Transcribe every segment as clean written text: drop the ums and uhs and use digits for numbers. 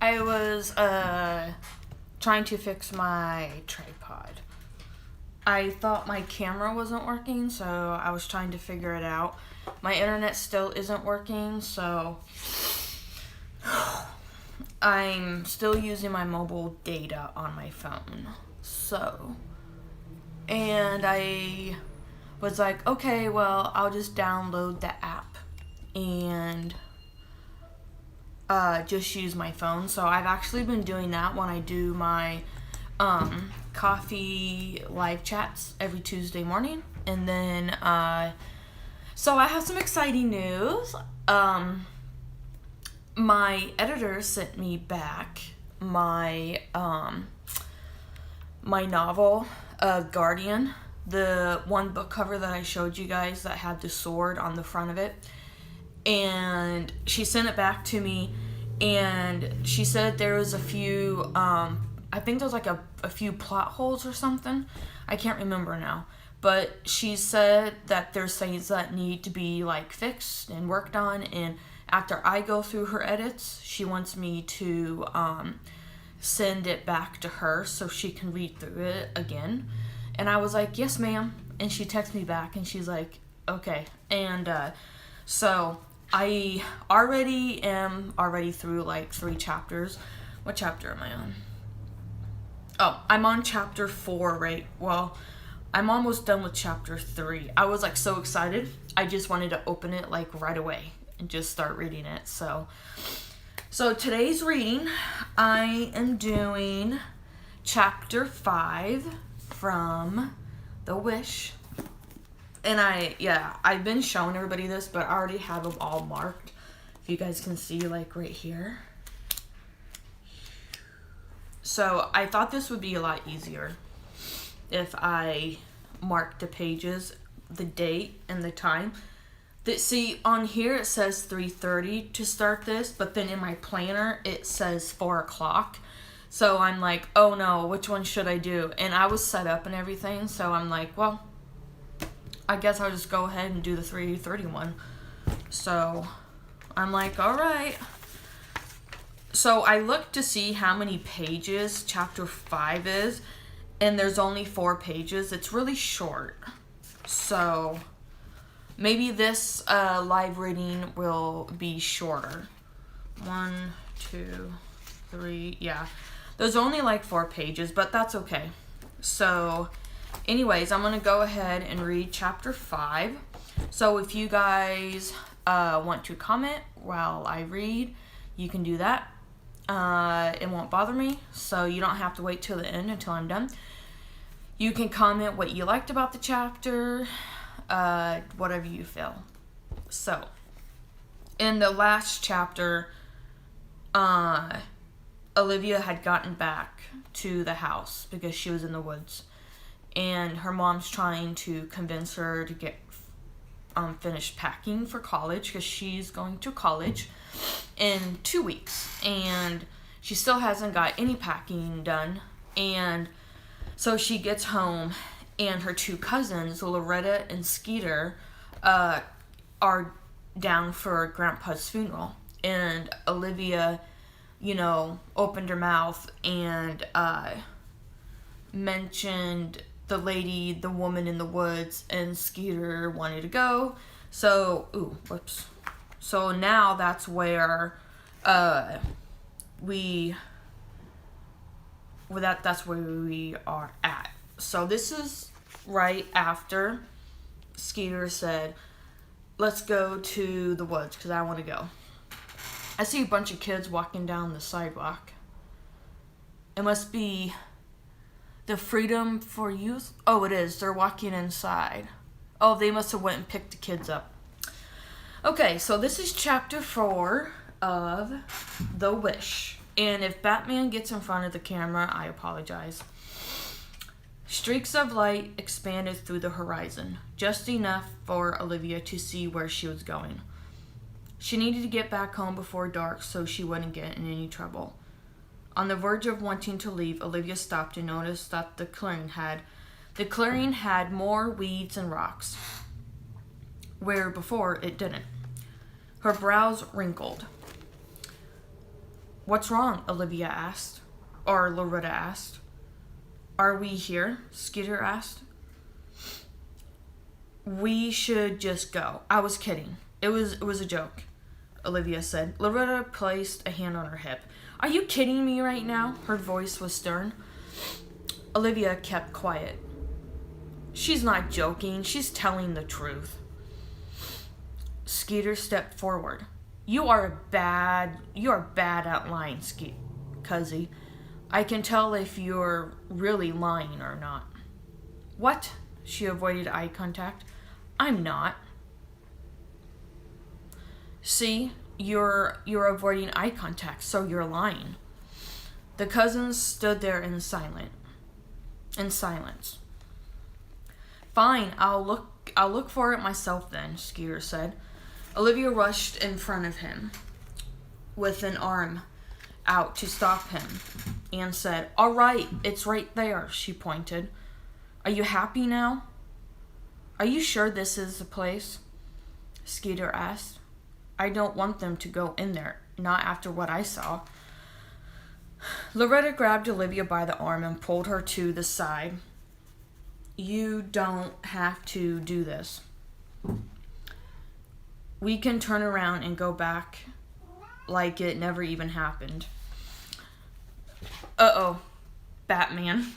I was trying to fix my tripod. I thought my camera wasn't working, so I was trying to figure it out. My internet still isn't working, so I'm still using my mobile data on my phone. And I was like, okay, well, I'll just download the app and just use my phone. So I've actually been doing that when I do my coffee live chats every Tuesday morning. And then so I have some exciting news. My editor sent me back my my novel, Guardian, the one book cover that I showed you guys that had the sword on the front of it. And she sent it back to me, and she said there was a few, I think there was like a few plot holes or something. I can't remember now. But she said that there's things that need to be like fixed and worked on, and after I go through her edits, she wants me to send it back to her so she can read through it again. And I was like, yes, ma'am. And she texted me back, and she's like, okay. And so I already am through like 3 chapters. What chapter am I on? Oh, I'm on chapter 4, right? Well, I'm almost done with chapter 3. I was like so excited. I just wanted to open it like right away and just start reading it. So today's reading, I am doing chapter 5 from the Wish. And I've been showing everybody this, but I already have them all marked. If you guys can see, like right here. So I thought this would be a lot easier if I marked the pages, the date, and the time. See, on here it says 3:30 to start this, but then in my planner it says 4 o'clock. So I'm like, oh no, which one should I do? And I was set up and everything, so I'm like, well, I guess I'll just go ahead and do the 3:30 one. So I'm like, all right. So I looked to see how many pages chapter 5 is, and there's only 4 pages. It's really short. So maybe this live reading will be shorter. 1, 2, 3, yeah. There's only like 4 pages, but that's okay. So anyways, I'm going to go ahead and read chapter 5. So if you guys want to comment while I read, you can do that. It won't bother me, so you don't have to wait till the end until I'm done. You can comment what you liked about the chapter, whatever you feel. So, in the last chapter, Olivia had gotten back to the house because she was in the woods. And her mom's trying to convince her to get finished packing for college, because she's going to college in 2 weeks. And she still hasn't got any packing done. And so she gets home, and her 2 cousins, Loretta and Skeeter, are down for Grandpa's funeral. And Olivia, opened her mouth and mentioned the woman in the woods, and Skeeter wanted to go. So, So now that's where that's where we are at. So this is right after Skeeter said, let's go to the woods because I want to go. I see a bunch of kids walking down the sidewalk. It must be the Freedom for Youth. Oh, it is. They're walking inside. Oh, they must have went and picked the kids up. Okay, so this is chapter 4 of The Wish. And if Batman gets in front of the camera, I apologize. Streaks of light expanded through the horizon, just enough for Olivia to see where she was going. She needed to get back home before dark so she wouldn't get in any trouble. On the verge of wanting to leave, Olivia stopped and noticed that the clearing had more weeds and rocks, where before it didn't. Her brows wrinkled. What's wrong? Olivia asked. Or Loretta asked. Are we here? Skeeter asked. We should just go. I was kidding. It was a joke, Olivia said. Loretta placed a hand on her hip. Are you kidding me right now? Her voice was stern. Olivia kept quiet. She's not joking. She's telling the truth. Skeeter stepped forward. You are bad at lying, Cuzzy. I can tell if you're really lying or not. What? She avoided eye contact. I'm not. See, you're avoiding eye contact, so you're lying. The cousins stood there in silence. Fine, I'll look for it myself then, Skeeter said. Olivia rushed in front of him with an arm out to stop him and said, All right, it's right there, she pointed. Are you happy now? Are you sure this is the place? Skeeter asked. I don't want them to go in there, not after what I saw. Loretta grabbed Olivia by the arm and pulled her to the side. You don't have to do this. We can turn around and go back like it never even happened. Uh-oh. Batman.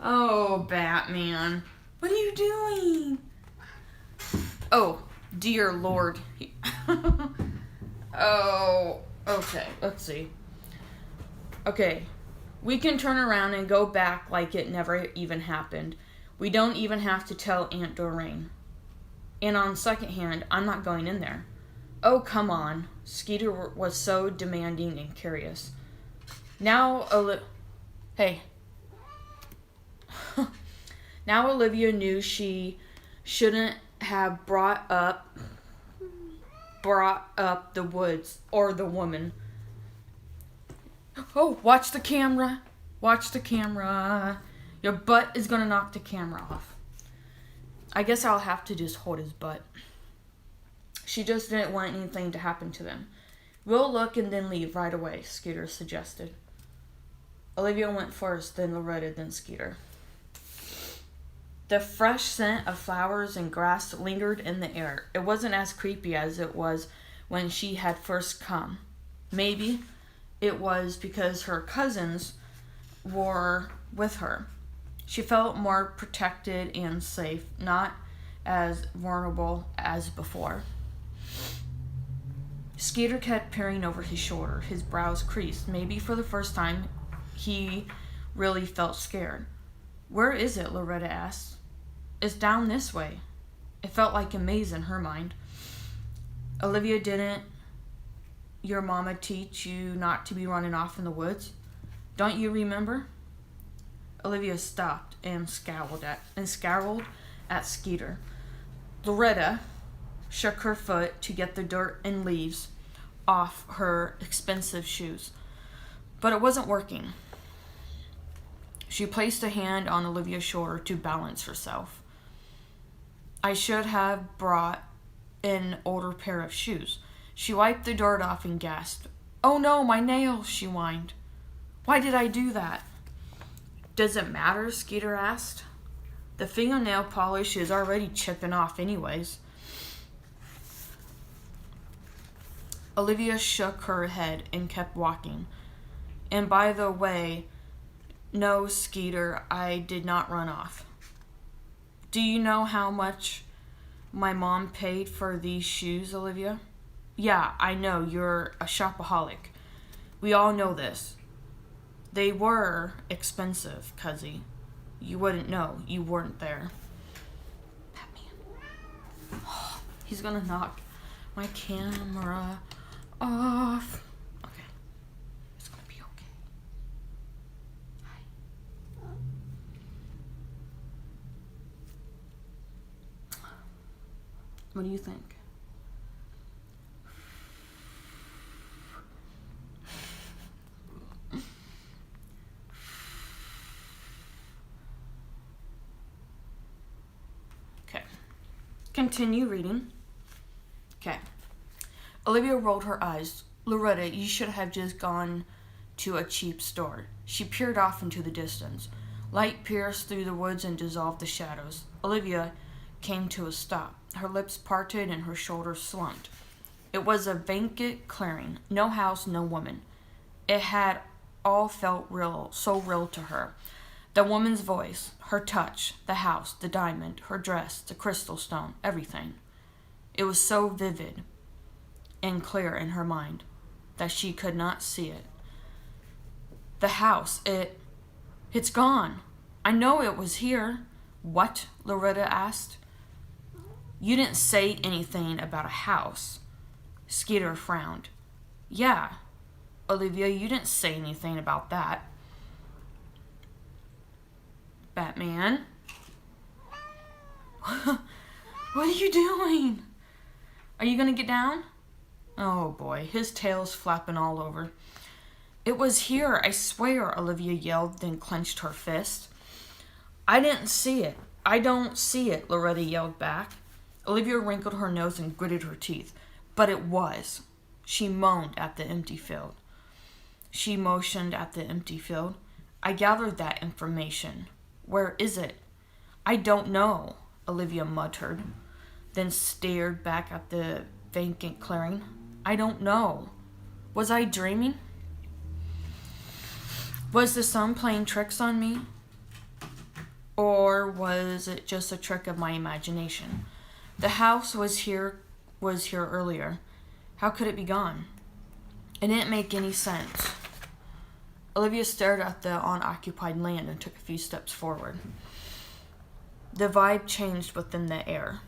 Oh, Batman. What are you doing? Oh, dear Lord. Oh, okay. Let's see. Okay. We can turn around and go back like it never even happened. We don't even have to tell Aunt Doreen. And on second hand, I'm not going in there. Oh, come on. Skeeter was so demanding and curious. Now, Hey. Now Olivia knew she shouldn't have brought up the woods or the woman. Oh, watch the camera. Watch the camera. Your butt is going to knock the camera off. I guess I'll have to just hold his butt. She just didn't want anything to happen to them. We'll look and then leave right away, Skeeter suggested. Olivia went first, then Loretta, then Skeeter. The fresh scent of flowers and grass lingered in the air. It wasn't as creepy as it was when she had first come. Maybe it was because her cousins were with her. She felt more protected and safe, not as vulnerable as before. Skeeter kept peering over his shoulder, his brows creased. Maybe for the first time, he really felt scared. Where is it? Loretta asked. It's down this way. It felt like a maze in her mind. Olivia, didn't your mama teach you not to be running off in the woods? Don't you remember? Olivia stopped and scowled at Skeeter. Loretta shook her foot to get the dirt and leaves off her expensive shoes, but it wasn't working. She placed a hand on Olivia's shoulder to balance herself. I should have brought an older pair of shoes. She wiped the dirt off and gasped. Oh no, my nails, she whined. Why did I do that? Does it matter? Skeeter asked. The fingernail polish is already chipping off anyways. Olivia shook her head and kept walking. And by the way, no, Skeeter, I did not run off. Do you know how much my mom paid for these shoes, Olivia? Yeah, I know, you're a shopaholic. We all know this. They were expensive, Cuzzy. You wouldn't know. You weren't there. Batman. Oh, he's gonna knock my camera off. Okay. It's gonna be okay. Hi. What do you think? Okay. Continue reading. Okay. Olivia rolled her eyes. Loretta, you should have just gone to a cheap store. She peered off into the distance. Light pierced through the woods and dissolved the shadows. Olivia came to a stop. Her lips parted and her shoulders slumped. It was a vacant clearing. No house, no woman. It had all felt real, so real to her. The woman's voice, her touch, the house, the diamond, her dress, the crystal stone, everything. It was so vivid and clear in her mind that she could not see it. The house, it's gone. I know it was here. What? Loretta asked. You didn't say anything about a house. Skeeter frowned. Yeah, Olivia, you didn't say anything about that. Batman? What are you doing? Are you gonna get down? Oh boy, his tail's flapping all over. It was here, I swear, Olivia yelled, then clenched her fist. I didn't see it. I don't see it, Loretta yelled back. Olivia wrinkled her nose and gritted her teeth. But it was. She moaned at the empty field. She motioned at the empty field. I gathered that information. Where is it? I don't know, Olivia muttered, then stared back at the vacant clearing. I don't know. Was I dreaming? Was the sun playing tricks on me? Or was it just a trick of my imagination? The house was here earlier. How could it be gone? It didn't make any sense. Olivia stared at the unoccupied land and took a few steps forward. The vibe changed within the air.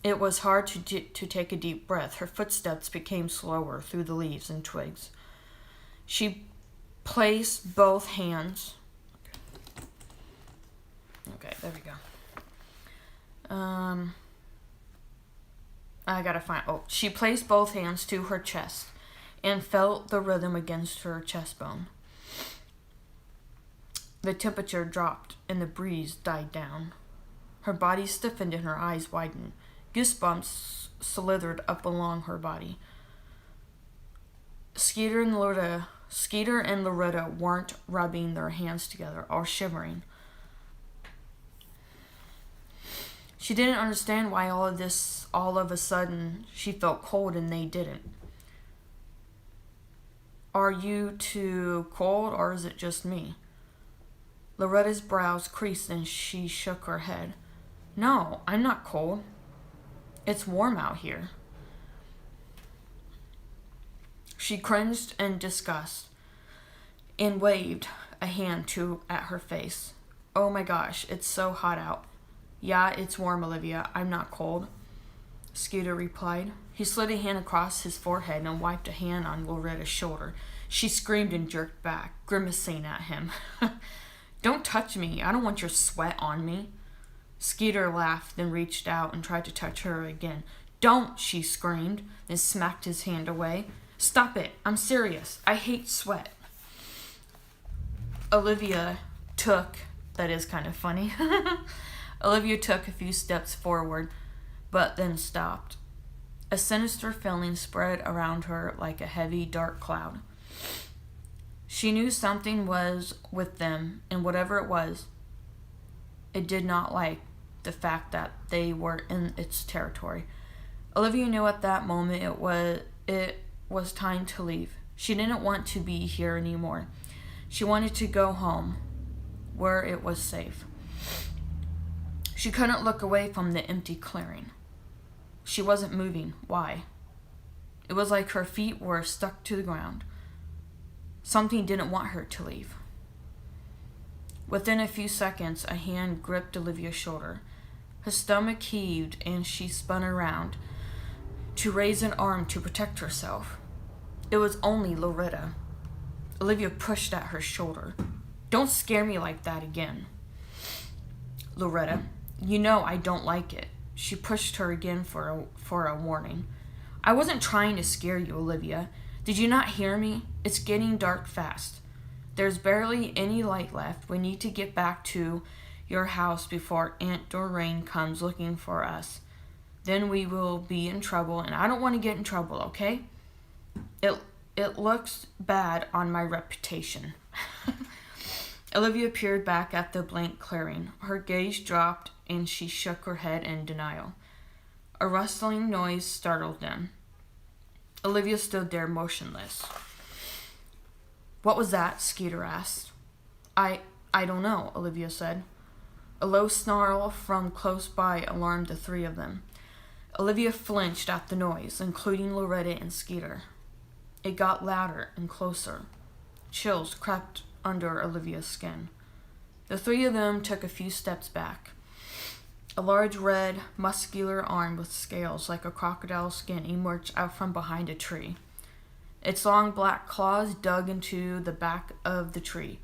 It was hard to take a deep breath. Her footsteps became slower through the leaves and twigs. She placed both hands... Okay, there we go. She placed both hands to her chest and felt the rhythm against her chest bone. The temperature dropped and the breeze died down. Her body stiffened and her eyes widened. Goosebumps slithered up along her body. Skeeter and Loretta weren't rubbing their hands together or shivering. She didn't understand why all of a sudden, she felt cold and they didn't. Are you too cold or is it just me? Loretta's brows creased and she shook her head. No, I'm not cold. It's warm out here. She cringed in disgust and waved a hand at her face. Oh my gosh, it's so hot out. Yeah, it's warm, Olivia. I'm not cold, Skeeter replied. He slid a hand across his forehead and wiped a hand on Loretta's shoulder. She screamed and jerked back, grimacing at him. Don't touch me. I don't want your sweat on me. Skeeter laughed, then reached out and tried to touch her again. Don't, she screamed, then smacked his hand away. Stop it. I'm serious. I hate sweat. That is kind of funny. Olivia took a few steps forward, but then stopped. A sinister feeling spread around her like a heavy, dark cloud. She knew something was with them, and whatever it was, it did not like the fact that they were in its territory. Olivia knew at that moment it was time to leave. She didn't want to be here anymore. She wanted to go home, where it was safe. She couldn't look away from the empty clearing. She wasn't moving. Why? It was like her feet were stuck to the ground. Something didn't want her to leave. Within a few seconds, a hand gripped Olivia's shoulder. Her stomach heaved and she spun around to raise an arm to protect herself. It was only Loretta. Olivia pushed at her shoulder. Don't scare me like that again. Loretta, you know I don't like it. She pushed her again for a warning. I wasn't trying to scare you, Olivia. Did you not hear me? It's getting dark fast. There's barely any light left. We need to get back to your house before Aunt Doreen comes looking for us. Then we will be in trouble, and I don't want to get in trouble, okay? It looks bad on my reputation. Olivia peered back at the blank clearing. Her gaze dropped, and she shook her head in denial. A rustling noise startled them. Olivia stood there motionless. "What was that?" Skeeter asked. I don't know," Olivia said. A low snarl from close by alarmed the three of them. Olivia flinched at the noise, including Loretta and Skeeter. It got louder and closer. Chills crept under Olivia's skin. The three of them took a few steps back. A large red, muscular arm with scales like a crocodile's skin emerged out from behind a tree. Its long black claws dug into the back of the tree,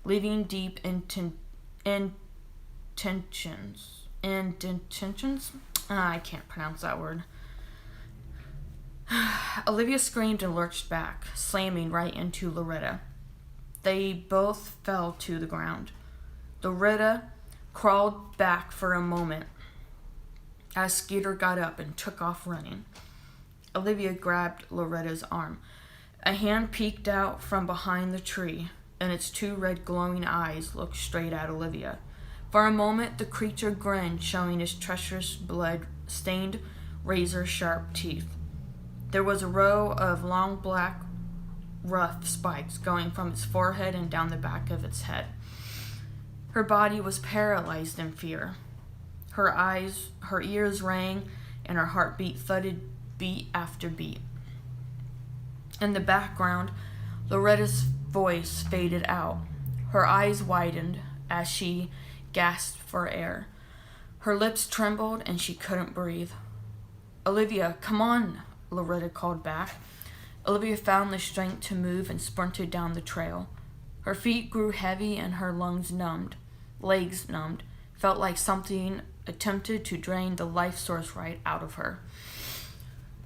leaving deep indentions. I can't pronounce that word. Olivia screamed and lurched back, slamming right into Loretta. They both fell to the ground. Loretta crawled back for a moment as Skeeter got up and took off running. Olivia grabbed Loretta's arm. A hand peeked out from behind the tree, and its two red glowing eyes looked straight at Olivia. For a moment, the creature grinned, showing its treacherous blood-stained, razor-sharp teeth. There was a row of long black rough spikes going from its forehead and down the back of its head. Her body was paralyzed in fear. Her ears rang, and her heartbeat thudded beat after beat. In the background, Loretta's voice faded out. Her eyes widened as she gasped for air. Her lips trembled and she couldn't breathe. "Olivia, come on," Loretta called back. Olivia found the strength to move and sprinted down the trail. Her feet grew heavy and her legs numbed. Felt like something attempted to drain the life source right out of her.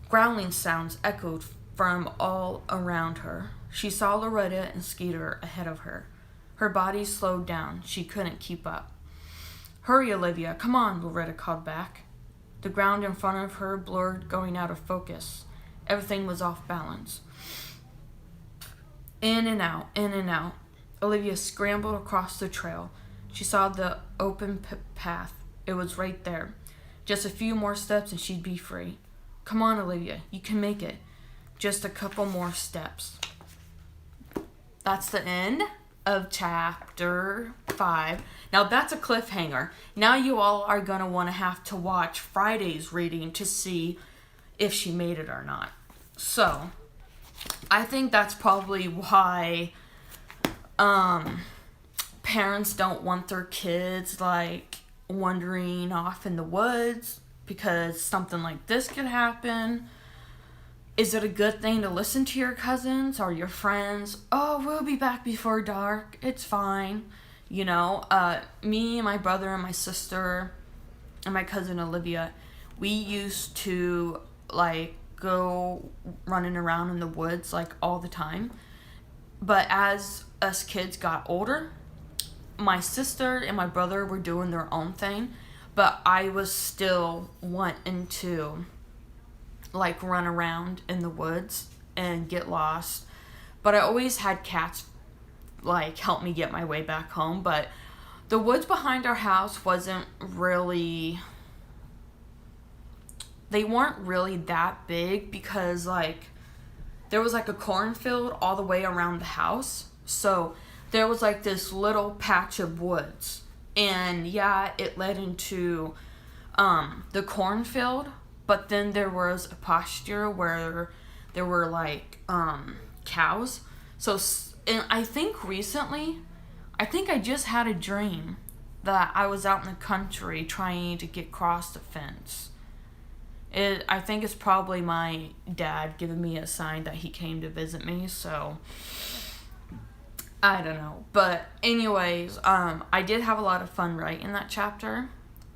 Growling sounds echoed from all around her. She saw Loretta and Skeeter ahead of her. Her body slowed down. She couldn't keep up. "Hurry, Olivia, come on," Loretta called back. The ground in front of her blurred, going out of focus. Everything was off balance. In and out, in and out. Olivia scrambled across the trail. She saw the open path. It was right there. Just a few more steps and she'd be free. "Come on, Olivia, you can make it. Just a couple more steps." That's the end of chapter 5. Now that's a cliffhanger. Now you all are going to want to have to watch Friday's reading to see if she made it or not. So, I think that's probably why parents don't want their kids like wandering off in the woods, because something like this could happen. Is it a good thing to listen to your cousins or your friends? "Oh, we'll be back before dark. It's fine." You know, me and my brother and my sister and my cousin Olivia, we used to like go running around in the woods like all the time. But as us kids got older, my sister and my brother were doing their own thing, but I was still wanting to like run around in the woods and get lost. But I always had cats like help me get my way back home. But the woods behind our house weren't really that big, because like there was like a cornfield all the way around the house. So there was like this little patch of woods, and yeah, it led into the cornfield. But then there was a pasture where there were like cows. So, and I think recently, I just had a dream that I was out in the country trying to get across the fence. I think it's probably my dad giving me a sign that he came to visit me. So I don't know. But anyways, I did have a lot of fun writing that chapter,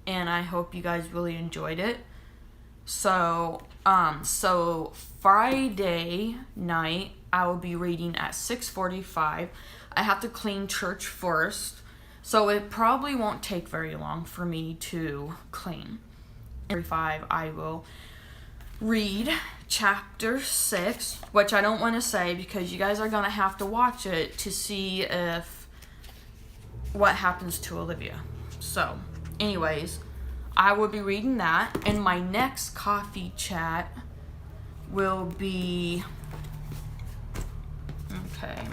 and I hope you guys really enjoyed it. So Friday night, I will be reading at 6:45. I have to clean church first, so it probably won't take very long for me to clean. 5, I will read chapter 6, which I don't want to say because you guys are going to have to watch it to see if what happens to Olivia. So, anyways, I will be reading that, and my next coffee chat will be,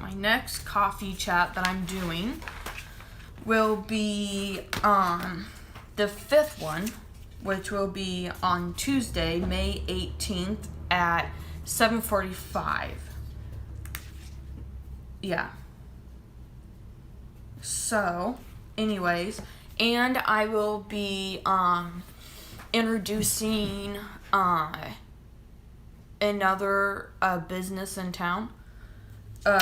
my next coffee chat that I'm doing will be the 5th one, which will be on Tuesday, May 18th at 7:45. Yeah. So, anyways, and I will be introducing another business in town.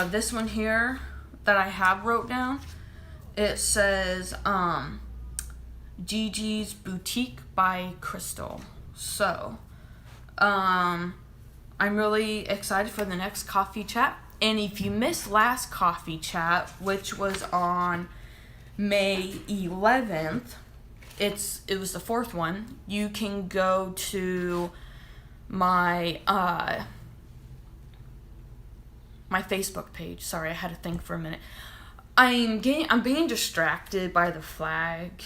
This one here that I have wrote down, it says Gigi's Boutique by Crystal. So, I'm really excited for the next coffee chat. And if you missed last coffee chat, which was on May 11th, it was the 4th one. You can go to my my Facebook page. Sorry, I had to think for a minute. I'm being distracted by the flag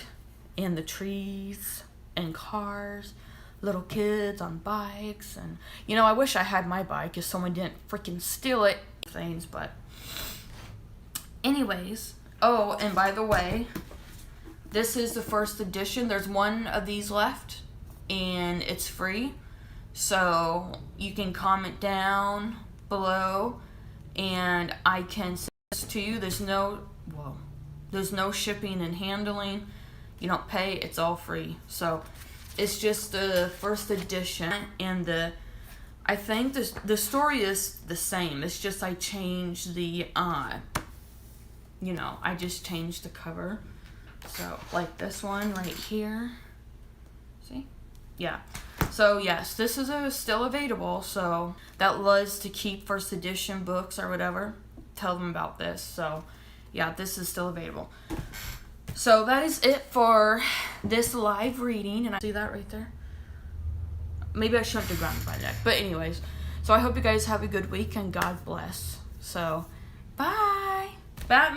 and the trees and cars, little kids on bikes, and I wish I had my bike if someone didn't freaking steal it. Things, but anyways. Oh, and by the way, this is the first edition. There's one of these left, and it's free. So you can comment down below, and I can send this to you. There's no shipping and handling. You don't pay. It's all free. So it's just the first edition, and I think the story is the same. It's just I changed the I just changed the cover. So like this one right here. See? Yeah. So yes, this is still available. So that was to keep first edition books or whatever. Tell them about this. So yeah, this is still available. So that is it for this live reading. And I see that right there. Maybe I shouldn't have grounded my neck. But anyways, so I hope you guys have a good week and God bless. So, bye. Batman.